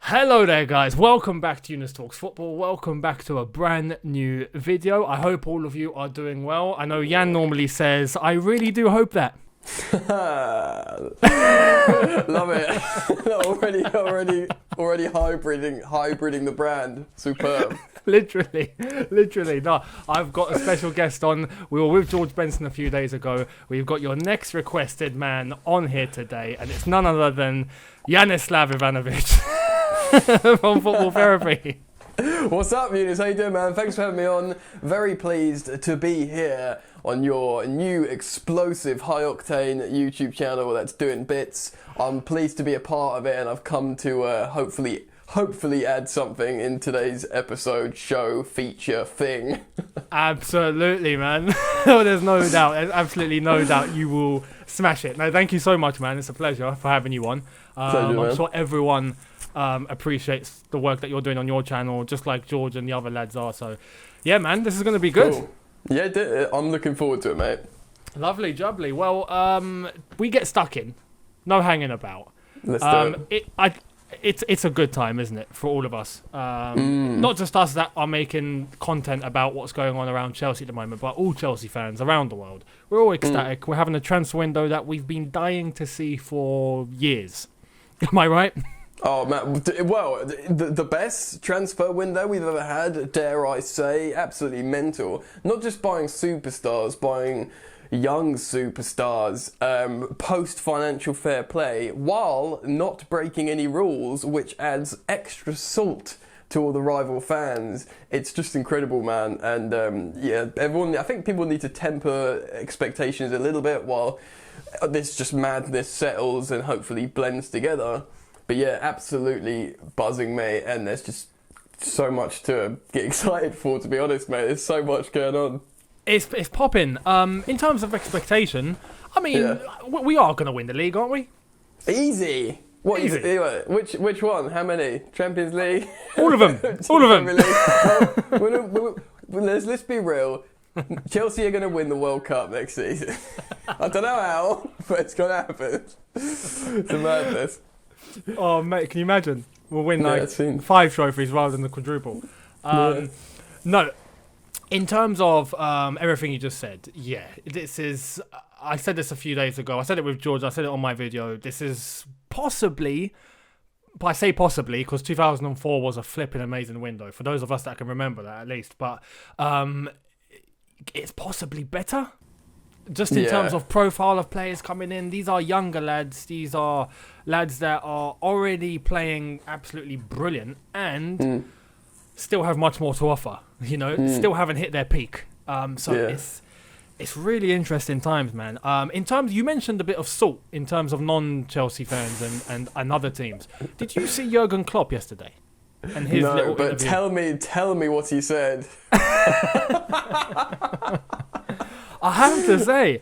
Hello there guys, welcome back to Younes Talks Football, welcome back to a brand new video. I hope all of you are doing well. I know Jan normally says, I really do hope that. Love it. already hybriding the brand. Superb. Literally. No, I've got a special guest on. We were with George Benson a few days ago. We've got your next requested man on here today, and it's none other than Younes from Football Therapy. What's up, Younes? How you doing, man? Thanks for having me on. Very pleased to be here on your new explosive high-octane YouTube channel that's doing bits. I'm pleased to be a part of it, and I've come to hopefully add something in today's episode, show, feature, thing. Absolutely, man. There's no doubt. There's absolutely no doubt you will smash it. No, thank you so much, man. It's a pleasure for having you on. I'm sure everyone appreciates the work that you're doing on your channel, just like George and the other lads are. So, yeah, man, this is going to be good. Cool. Yeah, I'm looking forward to it, mate. Lovely, jubbly. Well, we get stuck in. No hanging about. Let's do it. It's a good time, isn't it, for all of us? Not just us that are making content about what's going on around Chelsea at the moment, but all Chelsea fans around the world. We're all ecstatic. We're having a transfer window that we've been dying to see for years. Am I right? Oh, man. Well, the best transfer window we've ever had, dare I say. Absolutely mental. Not just buying superstars, buying young superstars, post-financial fair play, while not breaking any rules, which adds extra salt to all the rival fans. It's just incredible, man. And I think people need to temper expectations a little bit while this just madness settles and hopefully blends together. But yeah, absolutely buzzing, mate. And there's just so much to get excited for, to be honest, mate. There's so much going on. It's popping. In terms of expectation, I mean, we are going to win the league, aren't we? Easy. What? Easy. Which one? How many? Champions League? All of them. All of them. Let's be real. Chelsea are going to win the World Cup next season. I don't know how, but it's going to happen. It's a madness. Oh, mate, can you imagine? We'll win 5 trophies rather than the quadruple. No. In terms of everything you just said, yeah, this is... I said this a few days ago. I said it with George. I said it on my video. This is possibly... But I say possibly because 2004 was a flipping amazing window. For those of us that can remember that, at least. But it's possibly better. Just in terms of profile of players coming in. These are younger lads. These are lads that are already playing absolutely brilliant and still have much more to offer. You know, still haven't hit their peak. It's really interesting times, man. In terms, you mentioned a bit of salt in terms of non-Chelsea fans and other teams. Did you see Jurgen Klopp yesterday? And his little but interview? tell me what he said. I have to say,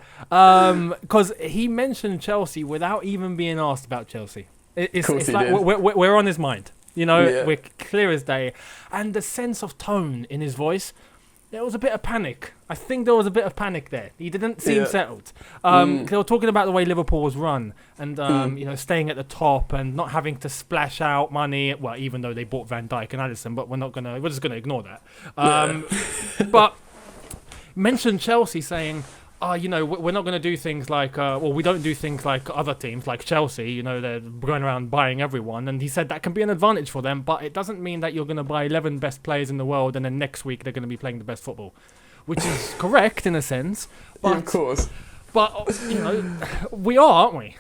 because he mentioned Chelsea without even being asked about Chelsea. It's like we're on his mind. You know, we're clear as day. And the sense of tone in his voice, there was a bit of panic. I think there was a bit of panic there. He didn't seem settled. They were talking about the way Liverpool was run and, you know, staying at the top and not having to splash out money. Well, even though they bought Van Dijk and Alisson, but we're just going to ignore that. But mentioned Chelsea saying, you know, we're not going to do things like, we don't do things like other teams, like Chelsea, you know, they're going around buying everyone. And he said that can be an advantage for them, but it doesn't mean that you're going to buy 11 best players in the world and then next week they're going to be playing the best football, which is correct in a sense. But, yeah, of course. But, you know, we are, aren't we?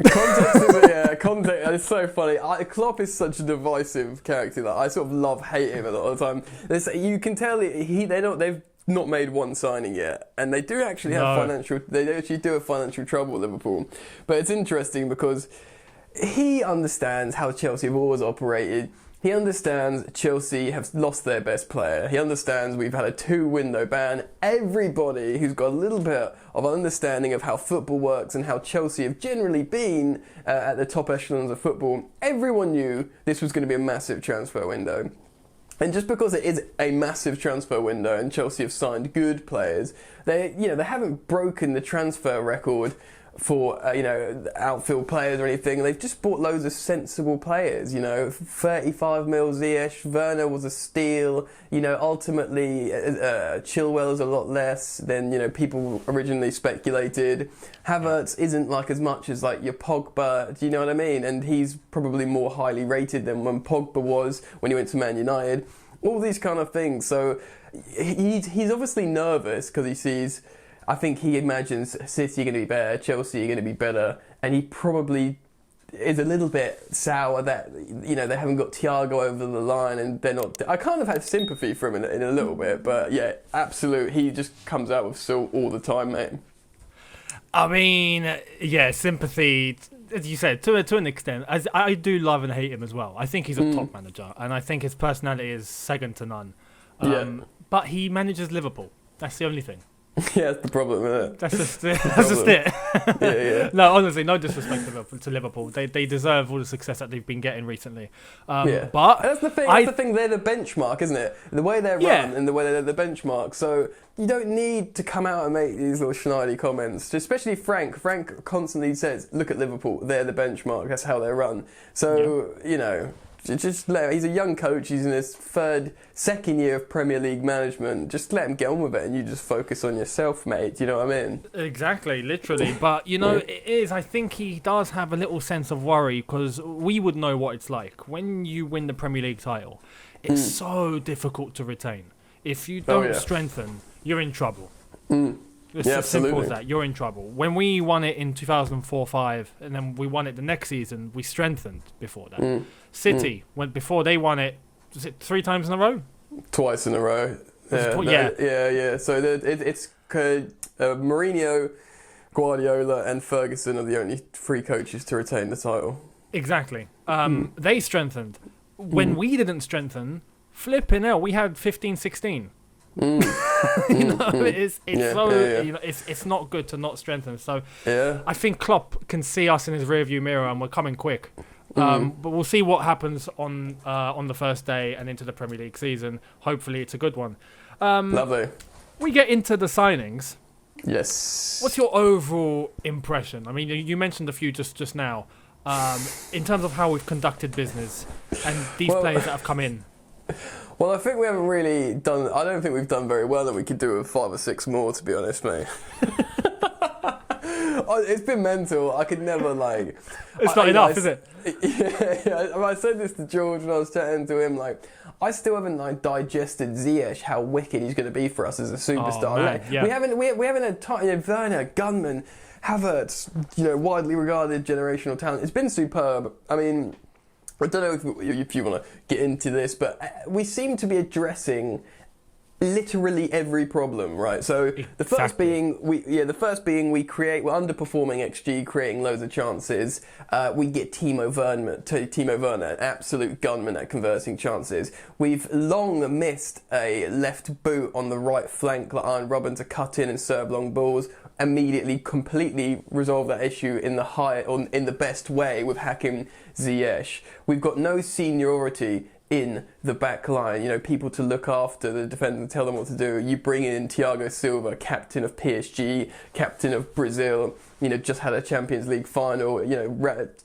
Context. It's so funny. Klopp is such a divisive character that I sort of love, hate him a lot of the time. You can tell they've not made one signing yet, and they do actually have financial trouble with Liverpool. But it's interesting because he understands how Chelsea have always operated. He understands Chelsea have lost their best player. He understands we've had a 2-window ban. Everybody who's got a little bit of understanding of how football works and how Chelsea have generally been at the top echelons of football, everyone knew this was going to be a massive transfer window. And just because it is a massive transfer window and Chelsea have signed good players, they haven't broken the transfer record for outfield players or anything. They've just bought loads of sensible players. 35 mil Ziyech, Werner was a steal. Ultimately Chilwell is a lot less than people originally speculated. Havertz isn't like as much as like your Pogba. Do you know what I mean? And he's probably more highly rated than when Pogba was when he went to Man United. All these kind of things. So he's obviously nervous because he sees. I think he imagines City are going to be better, Chelsea are going to be better, and he probably is a little bit sour that they haven't got Thiago over the line and they're not. I kind of have sympathy for him in a little bit, but yeah, absolute. He just comes out with salt all the time, mate. I mean, yeah, sympathy. As you said, to an extent, as I do love and hate him as well. I think he's a top manager, and I think his personality is second to none. But he manages Liverpool. That's the only thing. Yeah, that's the problem, isn't it? That's just it. Yeah. No, honestly, no disrespect to Liverpool. They deserve all the success that they've been getting recently. But that's the thing. That's the thing. They're the benchmark, isn't it? The way they're run and the way they're the benchmark. So you don't need to come out and make these little schneidi comments. Especially Frank. Frank constantly says, "Look at Liverpool. They're the benchmark. That's how they run." So just he's a young coach. He's in his second year of Premier League management. Just let him get on with it, and you just focus on yourself, mate. Do you know what I mean? Exactly, literally. But it is. I think he does have a little sense of worry because we would know what it's like when you win the Premier League title. It's so difficult to retain. If you don't strengthen, you're in trouble. It's as simple as that. You're in trouble. When we won it in 2004-05, and then we won it the next season, we strengthened before that. City, before they won it, was it 3 times in a row? Twice in a row. Yeah. So it's Mourinho, Guardiola, and Ferguson are the only 3 coaches to retain the title. Exactly. They strengthened. When we didn't strengthen, flipping hell, we had 15-16. It's not good to not strengthen. So I think Klopp can see us in his rearview mirror, and we're coming quick. But we'll see what happens on the first day and into the Premier League season. Hopefully, it's a good one. Lovely. We get into the signings. Yes. What's your overall impression? I mean, you mentioned a few just now. In terms of how we've conducted business and these players that have come in. Well, I think we haven't really done. I don't think we've done very well, and we could do with 5 or 6 more, to be honest, mate. It's been mental. I could never It's not enough, is it? Yeah. I said this to George when I was chatting to him. I still haven't digested Ziyech, how wicked he's going to be for us as a superstar. Oh, man, yeah. We haven't had time. Werner, Gunman, Havertz, widely regarded generational talent. It's been superb. I mean, I don't know if you want to get into this, but we seem to be addressing literally every problem, right? So the first being we're underperforming XG, creating loads of chances. We get Timo Werner, an absolute gunman at converting chances. We've long missed a left boot on the right flank, like Iron Robin, to cut in and serve long balls. Immediately, completely resolve that issue in the best way with Hakim Ziyech. We've got no seniority in the back line, people to look after the defenders and tell them what to do. You bring in Thiago Silva, captain of PSG, captain of Brazil, just had a Champions League final,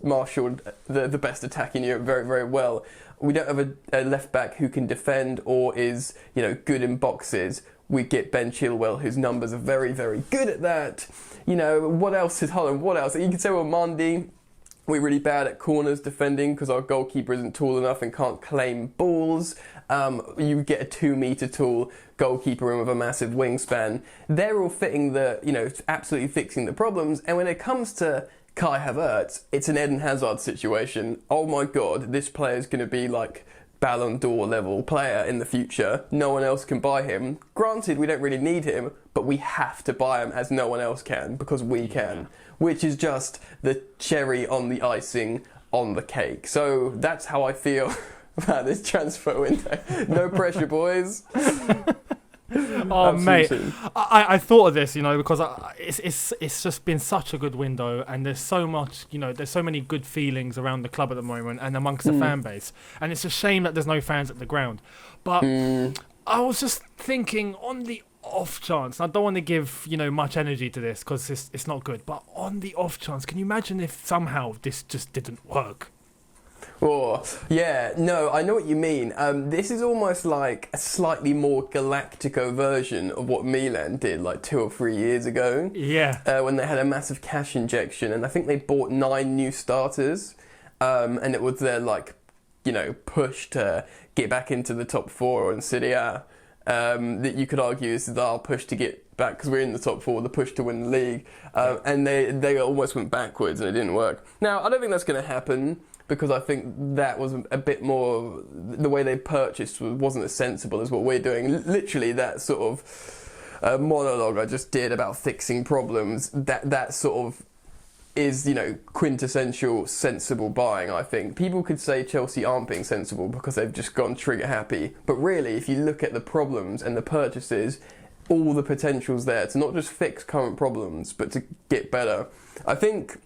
marshalled the best attack in Europe very, very well. We don't have a left back who can defend or is, good in boxes. We get Ben Chilwell, whose numbers are very, very good at that. What else is Holland? What else? You can say, well, Mendy. We're really bad at corners defending because our goalkeeper isn't tall enough and can't claim balls. You get a 2-metre tall goalkeeper in with a massive wingspan. They're all fitting absolutely fixing the problems. And when it comes to Kai Havertz, it's an Eden Hazard situation. Oh my God, this player is going to be like Ballon d'Or level player in the future. No one else can buy him. Granted, we don't really need him, but we have to buy him as no one else can because we can. Which is just the cherry on the icing on the cake. So that's how I feel about this transfer window. No pressure, boys. Oh, mate. I thought of this, because it's just been such a good window, and there's so much, there's so many good feelings around the club at the moment and amongst the fan base. And it's a shame that there's no fans at the ground. But I was just thinking on the off chance, I don't want to give much energy to this because it's not good, but on the off chance, can you imagine if somehow this just didn't work? Oh, yeah, no, I know what you mean. This is almost like a slightly more Galactico version of what Milan did like 2 or 3 years ago. Yeah. When they had a massive cash injection, and I think they bought 9 new starters, and it was their push to get back into the top 4 in Serie A. That you could argue is our push to get back, because we're in the top 4, the push to win the league. And they almost went backwards and it didn't work. Now, I don't think that's going to happen, because I think that was a bit more, the way they purchased wasn't as sensible as what we're doing. Literally, that sort of monologue I just did about fixing problems, that sort of is, quintessential sensible buying, I think. People could say Chelsea aren't being sensible because they've just gone trigger happy. But really, if you look at the problems and the purchases, all the potential's there to not just fix current problems, but to get better. I think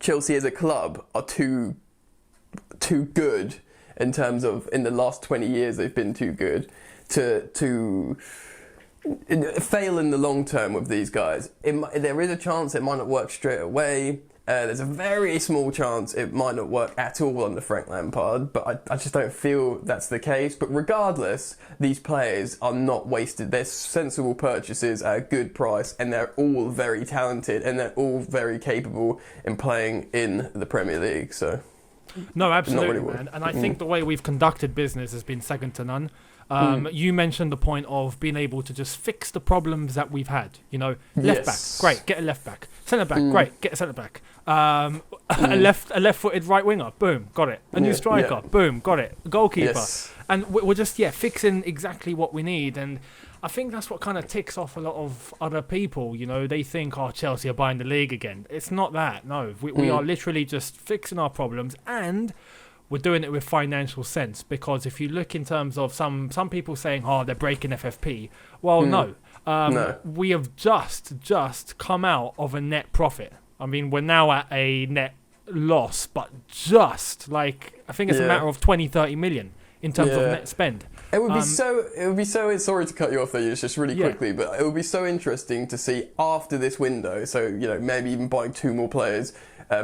Chelsea as a club are too good in terms of, in the last 20 years they've been too good to fail in the long term with these guys. There is a chance it might not work straight away. There's a very small chance it might not work at all under Frank Lampard, but I just don't feel that's the case. But regardless, these players are not wasted. They're sensible purchases at a good price, and they're all very talented, and they're all very capable in playing in the Premier League. So, no, absolutely, really, man. And I think the way we've conducted business has been second to none. You mentioned the point of being able to just fix the problems that we've had. Left back, great, get a left back. Centre back, great, get a centre back. A left-footed right winger, boom, got it. A new striker, boom, got it. A goalkeeper, and we're just fixing exactly what we need. And I think that's what kind of ticks off a lot of other people. They think, Chelsea are buying the league again. It's not that. No, we are literally just fixing our problems, and we're doing it with financial sense, because if you look in terms of some people saying, they're breaking FFP. Well, no. We have just come out of a net profit. I mean, we're now at a net loss, but I think it's a matter of 20-30 million in terms of net spend. It would be so, sorry to cut you off there, Younes, just really quickly, but it would be so interesting to see after this window, so, maybe even buying 2 more players,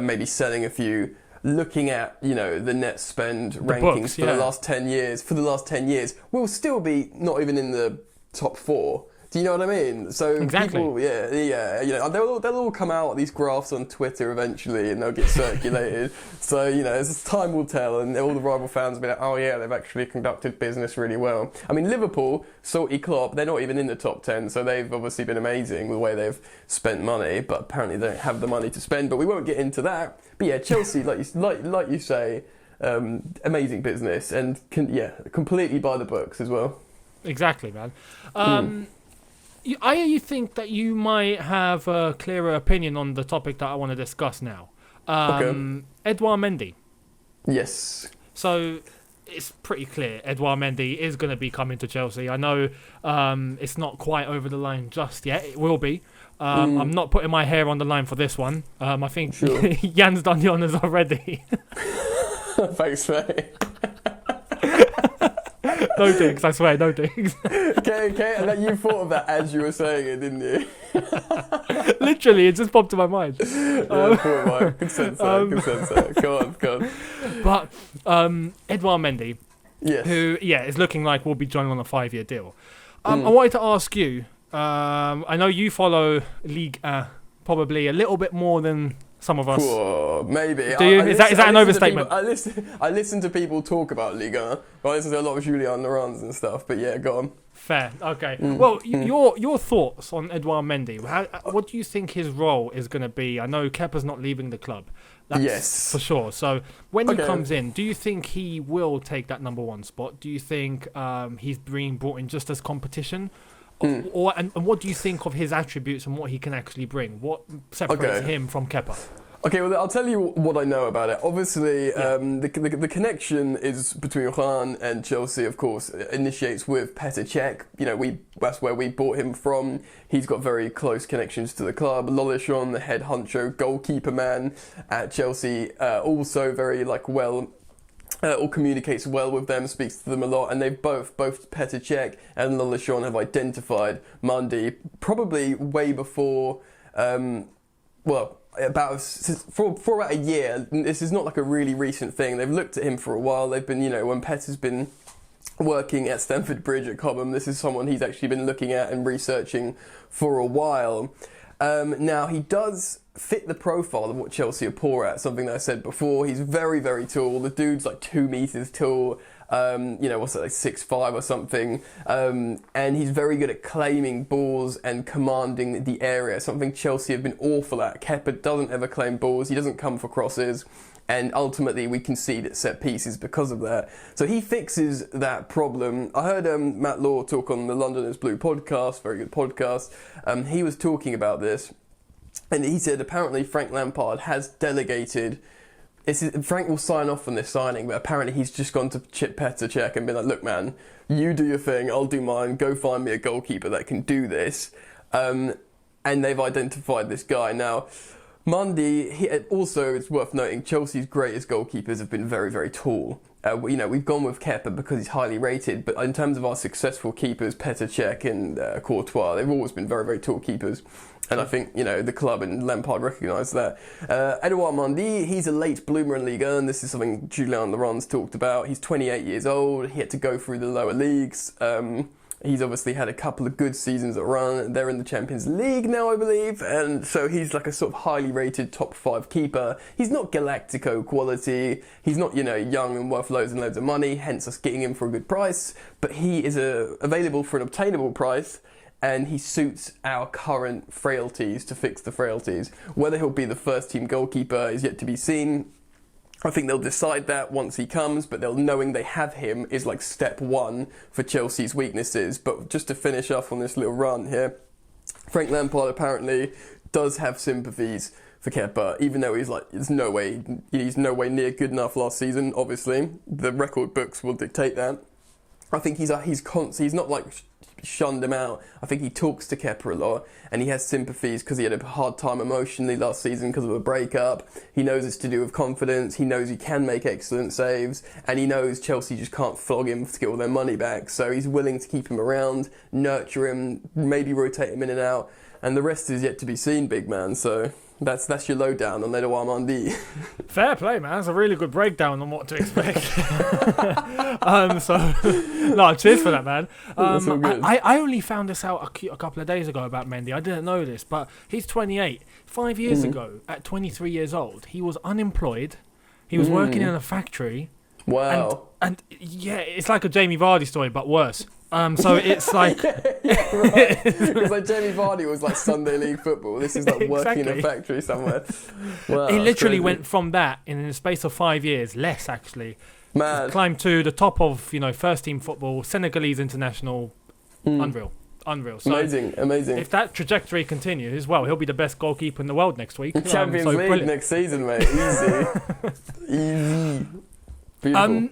maybe selling a few, looking at, the net spend rankings for the last 10 years, we'll still be not even in the top 4. Do you know what I mean? So exactly. People, they'll all come out, these graphs on Twitter eventually, and they'll get circulated. So, as time will tell, and all the rival fans will be like, they've actually conducted business really well. I mean, Liverpool, salty Klopp, they're not even in the top 10, so they've obviously been amazing with the way they've spent money, but apparently they don't have the money to spend, but we won't get into that. But Chelsea, like you say, amazing business, and completely by the books as well. Exactly, man. You think that you might have a clearer opinion on the topic that I want to discuss now. Edouard Mendy. Yes. So it's pretty clear Edouard Mendy is going to be coming to Chelsea. I know it's not quite over the line just yet. It will be. I'm not putting my hair on the line for this one. I think Jan's done the honours already. Thanks, mate. No digs, I swear, no digs. Okay, and then you thought of that as you were saying it, didn't you? Literally, it just popped in my mind. Good sense. Go on. But Edouard Mendy, who is looking like will be joining on a 5-year deal. I wanted to ask you, I know you follow Ligue 1 probably a little bit more than some of us. Cool, maybe. Do you? Is that an overstatement? I listen to people talk about Ligue 1. I listen to a lot of Julian Laurens and stuff, but go on. Fair, okay. Well, your thoughts on Edouard Mendy. What do you think his role is going to be? I know Kepa's not leaving the club. That's for sure. So when he comes in, do you think he will take that number 1 spot? Do you think he's being brought in just as competition? And what do you think of his attributes and what he can actually bring? What separates him from Kepa? Okay, well, I'll tell you what I know about it. Obviously, the connection is between Rennes and Chelsea, of course, initiates with Petr Cech. That's where we bought him from. He's got very close connections to the club. Lolishon, the head honcho goalkeeper man at Chelsea, also very well or communicates well with them, speaks to them a lot, and they've both Petr Cech and Lolachon have identified Mendy probably way before, for about a year. This is not like a really recent thing. They've looked at him for a while. They've been, when Petter's been working at Stamford Bridge at Cobham, this is someone he's actually been looking at and researching for a while. Now, he does fit the profile of what Chelsea are poor at, something that I said before. He's very, very tall. The dude's like 2 meters tall, what's that, like 6'5" or something. And he's very good at claiming balls and commanding the area, something Chelsea have been awful at. Kepa doesn't ever claim balls. He doesn't come for crosses. And ultimately, we concede at set pieces because of that. So he fixes that problem. I heard Matt Law talk on the Londoners Blue podcast, very good podcast. He was talking about this. And he said apparently Frank Lampard has delegated. Frank will sign off on this signing, but apparently he's just gone to Petr Cech and been like, look, man, you do your thing, I'll do mine. Go find me a goalkeeper that can do this. And they've identified this guy. Now, Mendy, also, it's worth noting, Chelsea's greatest goalkeepers have been very, very tall. We've gone with Kepa because he's highly rated, but in terms of our successful keepers, Petr Cech and Courtois, they've always been very, very tall keepers. And I think, the club and Lampard recognise that. Edouard Mendy, he's a late bloomer in Ligue 1. This is something Julien Laurent's talked about. He's 28 years old. He had to go through the lower leagues. He's obviously had a couple of good seasons at run. They're in the Champions League now, I believe. And so he's like a sort of highly rated top 5 keeper. He's not Galactico quality. He's not, young and worth loads and loads of money, hence us getting him for a good price. But he is available for an obtainable price. And he suits our current frailties to fix the frailties. Whether he'll be the first team goalkeeper is yet to be seen. I think they'll decide that once he comes, but knowing they have him is like step one for Chelsea's weaknesses. But just to finish off on this little run here, Frank Lampard apparently does have sympathies for Kepa, even though he's no way near good enough last season. Obviously, the record books will dictate that. I think he's not like shunned him out. I think he talks to Kepa a lot, and he has sympathies because he had a hard time emotionally last season because of a breakup. He knows it's to do with confidence. He knows he can make excellent saves, and he knows Chelsea just can't flog him to get all their money back. So he's willing to keep him around, nurture him, maybe rotate him in and out, and the rest is yet to be seen, big man. So that's your lowdown on Edouard Mendy. Fair play, man. That's a really good breakdown on what to expect. Cheers for that, man. That's all good. I only found this out a couple of days ago about Mendy. I didn't know this, but he's 28. 5 years ago, at 23 years old, he was unemployed. He was working in a factory. Wow. And yeah, it's like a Jamie Vardy story, but worse. So it's like... right. It's like Jamie Vardy was like Sunday League football. This is like working in a factory somewhere. Wow, he literally went from that in the space of 5 years, less actually. Man. Climbed to the top of, first team football, Senegalese international. Unreal. So amazing. If that trajectory continues, well, he'll be the best goalkeeper in the world next week. Champions League brilliant. Next season, mate. Easy. Easy. Beautiful.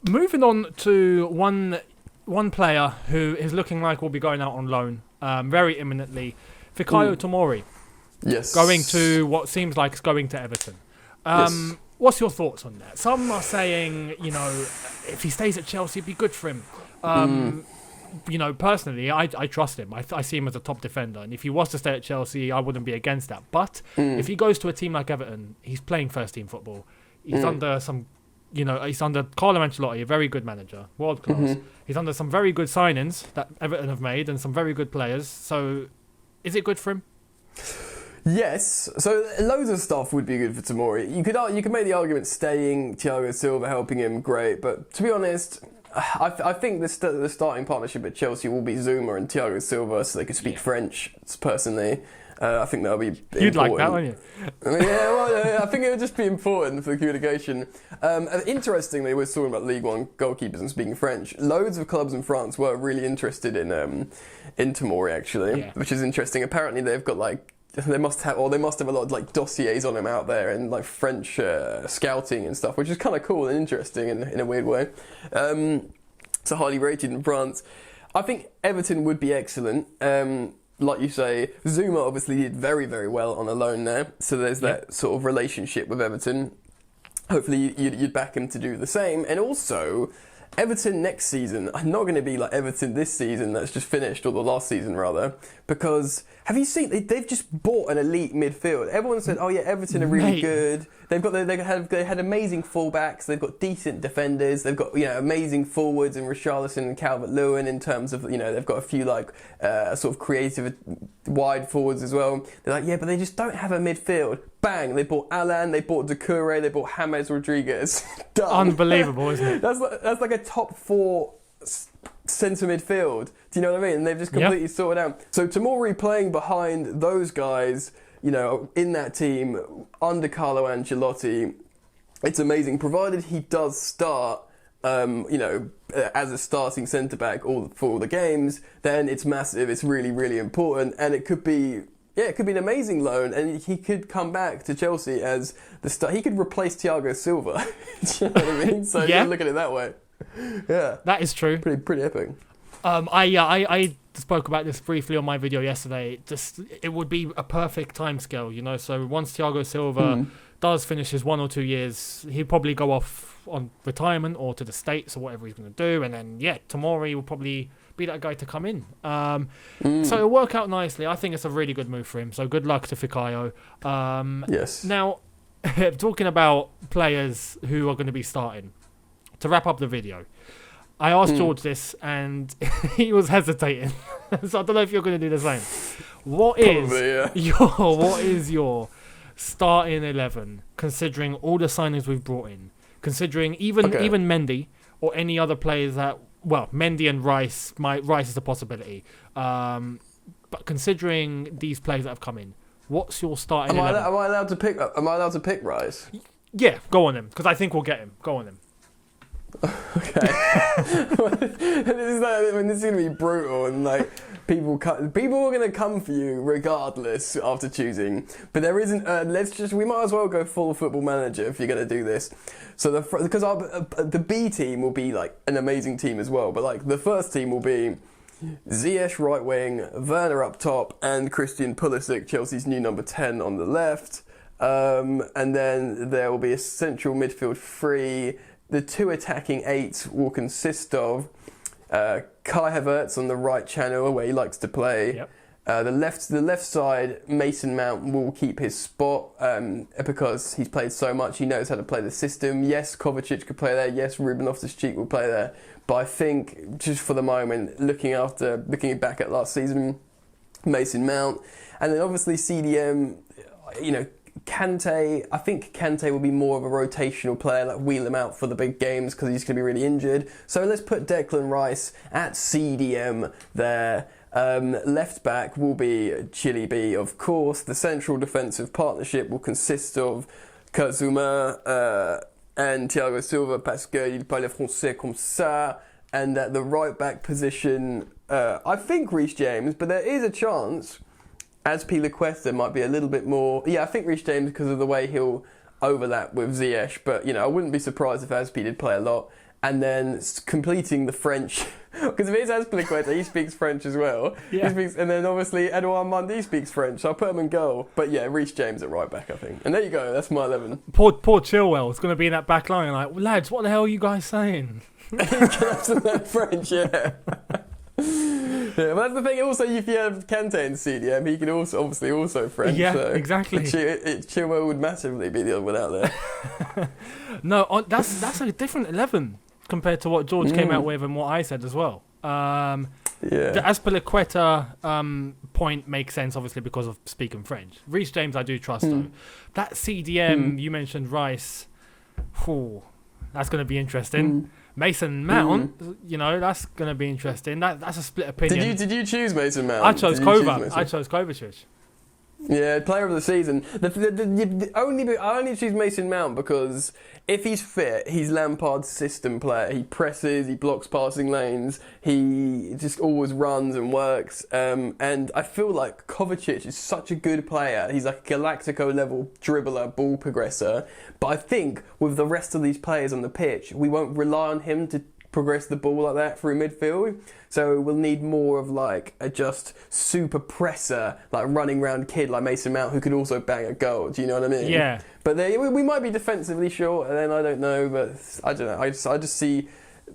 Moving on to one player who is looking like will be going out on loan very imminently, Fikayo Tomori. Yes. Going to what seems like it's going to Everton. Yes. What's your thoughts on that? Some are saying, if he stays at Chelsea, it'd be good for him. Personally, I trust him. I see him as a top defender. And if he was to stay at Chelsea, I wouldn't be against that. But if he goes to a team like Everton, he's playing first team football. He's under some... he's under Carlo Ancelotti, a very good manager, world class. He's under some very good signings that Everton have made and some very good players. So, is it good for him? Yes. So, loads of stuff would be good for Tomori. You could make the argument staying, Thiago Silva helping him, great. But to be honest, I think the starting partnership at Chelsea will be Zuma and Thiago Silva, so they could speak French. Personally. I think that'll be important. You'd like that, wouldn't you? I think it would just be important for the communication. Interestingly, we're talking about League One goalkeepers and speaking French. Loads of clubs in France were really interested in Tomori, actually, which is interesting. Apparently, they've got they must have a lot of dossiers on him out there and French scouting and stuff, which is kind of cool and interesting in a weird way. So highly rated in France. I think Everton would be excellent. Like you say, Zuma obviously did very, very well on a loan there. So there's that sort of relationship with Everton. hopefully you'd back him to do the same. And also, Everton next season are not going to be like Everton this season that's just finished, or the last season rather, because have you seen they've just bought an elite midfield. Everyone said, oh yeah, Everton are really good. They had amazing fullbacks. They've got decent defenders. They've got amazing forwards in Richarlison and Calvert-Lewin in terms of they've got a few like sort of creative wide forwards as well. They're like, yeah, but they just don't have a midfield. Bang! They bought Alan, they bought Doucouré, they bought James Rodriguez. Done. Unbelievable, isn't it? That's like a top 4 centre midfield. Do you know what I mean? And they've just completely sorted out. So Tomori playing behind those guys, in that team under Carlo Ancelotti, it's amazing. Provided he does start, as a starting centre back for all the games, then it's massive. It's really, really important, and it could be. Yeah, it could be an amazing loan, and he could come back to Chelsea as the star. He could replace Thiago Silva. Do you know what I mean? So you can look at it that way. Yeah, that is true. Pretty epic. I spoke about this briefly on my video yesterday. Just it would be a perfect timescale, So once Thiago Silva does finish his 1 or 2 years, he'd probably go off on retirement or to the States or whatever he's going to do, and then Tomori will probably be that guy to come in. So it'll work out nicely. I think it's a really good move for him. So good luck to Fikayo. Yes. Now, talking about players who are going to be starting, to wrap up the video, I asked George this and he was hesitating. So I don't know if you're going to do the same. What is your starting 11, considering all the signings we've brought in, considering even Mendy or any other players that. Well, Mendy and Rice is a possibility. But considering these players that have come in, what's your starting 11? Am I allowed to pick Rice? Yeah, go on him, because I think we'll get him. Go on him. Okay. This is going to be brutal, and like people are going to come for you regardless after choosing. But there isn't. We might as well go full Football Manager if you're going to do this. So because the B team will be like an amazing team as well, but like the first team will be Ziyech right wing, Werner up top, and Christian Pulisic, Chelsea's new number 10, on the left. And then there will be a central midfield 3. The 2 attacking 8s will consist of Kai Havertz on the right channel where he likes to play. Yep. The left side, Mason Mount will keep his spot because he's played so much. He knows how to play the system. Yes, Kovacic could play there. Yes, Ruben Loftus-Cheek will play there. But I think just for the moment, looking back at last season, Mason Mount, and then obviously CDM, Kante. I think Kante will be more of a rotational player, like wheel him out for the big games because he's going to be really injured. So let's put Declan Rice at CDM there. Left back will be Chili B, of course. The central defensive partnership will consist of Kazuma and Thiago Silva, parce qu'il parle français comme ça. And at the right back position, I think Reece James, but there is a chance Azpilicueta might be a little bit more. Yeah, I think Reece James because of the way he'll overlap with Ziyech, but I wouldn't be surprised if Azpi did play a lot. And then completing the French, because if it's Azpilicueta, he speaks French as well. Yeah. And then obviously Edouard Mendy speaks French, so I'll put him in goal. But yeah, Reece James at right back, I think. And there you go, that's my 11. Poor Chilwell is going to be in that back line like, lads, what the hell are you guys saying? That French, yeah. Yeah, but that's the thing. Also, if you have Kante in CDM, he can also French. Yeah, so exactly. Chilwell would massively be the other one out there. No, that's a different 11 compared to what George came out with and what I said as well. The Azpilicueta point makes sense, obviously, because of speaking French. Reece James, I do trust, though. That CDM, you mentioned Rice, that's going to be interesting. Mason Mount, that's going to be interesting. That's a split opinion. Did you choose Mason Mount? I chose Kovacic. Yeah, player of the season. I only choose Mason Mount because if he's fit, he's Lampard's system player. He presses, he blocks passing lanes, he just always runs and works. And I feel like Kovacic is such a good player. He's like a Galactico level dribbler, ball progressor. But I think with the rest of these players on the pitch, we won't rely on him to progress the ball like that through midfield. So we'll need more of like a just super presser, like running round kid like Mason Mount, who could also bang a goal. Do you know what I mean? Yeah. But we might be defensively short, and then I don't know. But I don't know. I just see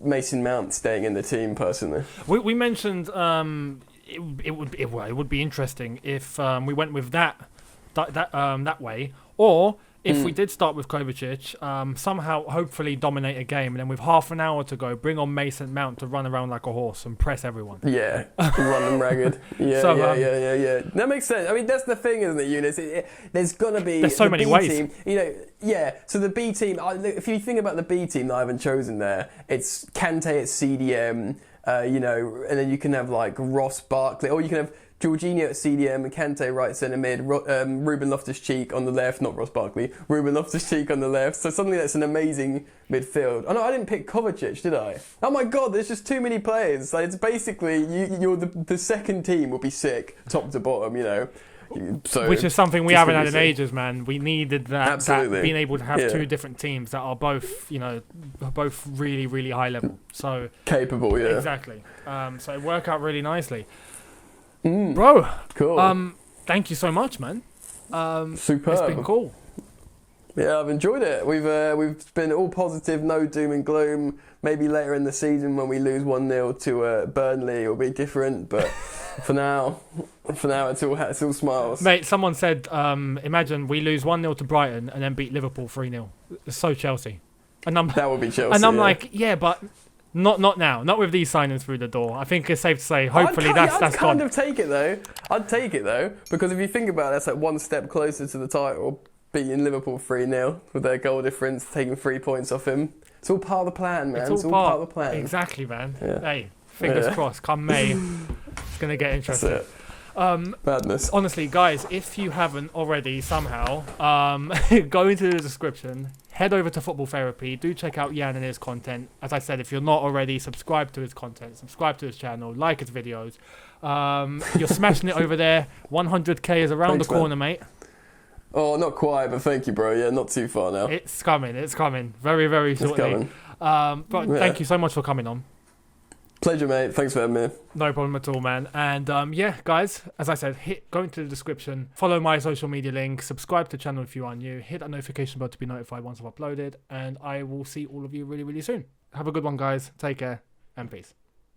Mason Mount staying in the team personally. We mentioned it would be interesting if we went with that way, or if we did start with Kovacic, somehow hopefully dominate a game, and then with half an hour to go, bring on Mason Mount to run around like a horse and press everyone. Yeah, run them ragged. Yeah, so, yeah. That makes sense. I mean, that's the thing, isn't it, Younes? There's gonna be there's so many ways. Team, yeah. So the B team. If you think about the B team that I haven't chosen there, it's Kante at CDM. And then you can have like Ross Barkley, or you can have Jorginho at CDM and Kante right centre mid, Ruben Loftus-Cheek on the left, not Ross Barkley, Ruben Loftus-Cheek on the left. So suddenly that's an amazing midfield. Oh no, I didn't pick Kovacic, did I? Oh my God, there's just too many players. Like, it's basically you're the second team will be sick, top to bottom. So which is something we haven't had in ages, man. We needed that being able to have two different teams that are both, both really, really high level. So capable, yeah. Exactly. So it worked out really nicely. Bro, cool. Thank you so much, man. Superb. It's been cool. Yeah, I've enjoyed it. We've been all positive, no doom and gloom. Maybe later in the season when we lose 1-0 to Burnley, it'll be different. But for now, it's all smiles. Mate, someone said, imagine we lose 1-0 to Brighton and then beat Liverpool 3-0. It's so Chelsea. That would be Chelsea. And I'm like, yeah, but not now. Not with these signings through the door. I think it's safe to say, hopefully that's gone. I'd kind of take it though. I'd take it though, because if you think about it, that's like one step closer to the title. Beating Liverpool 3-0 with their goal difference, taking 3 points off him. It's all part of the plan, man. It's all part of the plan. Exactly, man. Yeah. Hey, fingers crossed. Come May, it's going to get interesting. That's it. Madness. Honestly, guys, if you haven't already somehow, go into the description, head over to Football Therapy. Do check out Jan and his content. As I said, if you're not already, subscribe to his content, subscribe to his channel, like his videos. You're smashing it over there. 100k is around the corner, mate. Oh, not quite, but thank you, bro. Yeah, not too far now. It's coming. Very, very shortly. But thank you so much for coming on. Pleasure, mate. Thanks for having me. No problem at all, man. And guys, as I said, go into the description, follow my social media link, subscribe to the channel if you are new, hit that notification bell to be notified once I've uploaded, and I will see all of you really, really soon. Have a good one, guys. Take care, and peace.